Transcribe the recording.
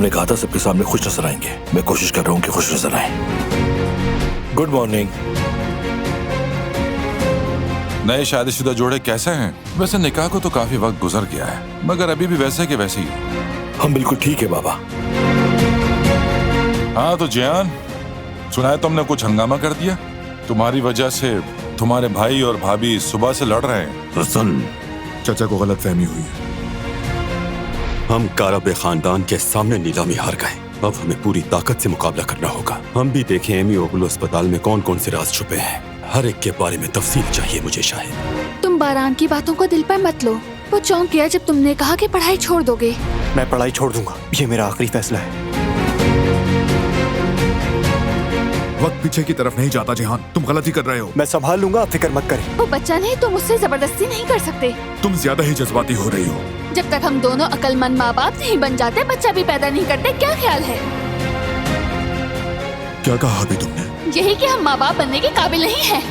तुमने कहा था सबके सामने खुश नजर आएंगे। मैं कोशिश कर रहा हूँ कि खुश नजर आए। Good morning. नए शादीशुदा जोड़े कैसे हैं? वैसे निकाह को तो काफी वक्त गुजर गया है, मगर अभी भी वैसे के वैसे ही। हम बिल्कुल ठीक है बाबा। हाँ तो जियान, सुना है तुमने कुछ हंगामा कर दिया। तुम्हारी वजह से तुम्हारे भाई और भाभी सुबह से लड़ रहे हैं। हसन, चाचा को गलतफहमी हुई है। हम कारब खानदान के सामने नीलामी हार गए। अब हमें पूरी ताकत से मुकाबला करना होगा। हम भी देखें एमी ओगलू अस्पताल में कौन कौन से राज छुपे हैं। हर एक के बारे में तफसील चाहिए मुझे शाहिद। तुम बारान की बातों को दिल पर मत लो। वो चौंक गया जब तुमने कहा कि पढ़ाई छोड़ दोगे। मैं पढ़ाई छोड़ दूंगा, ये मेरा आखिरी फैसला है। वक्त पीछे की तरफ नहीं जाता जिहान, तुम गलती कर रहे हो। मैं संभाल लूंगा, आप फिक्र मत करें। वो बच्चा नहीं, तुम उससे जबरदस्ती नहीं कर सकते। तुम ज्यादा ही जज्बाती हो रही हो। जब तक हम दोनों अक्लमंद माँ बाप नहीं बन जाते, बच्चा भी पैदा नहीं करते। क्या ख्याल है? क्या कहा अभी तुमने? यही कि हम माँ बाप बनने के काबिल नहीं हैं।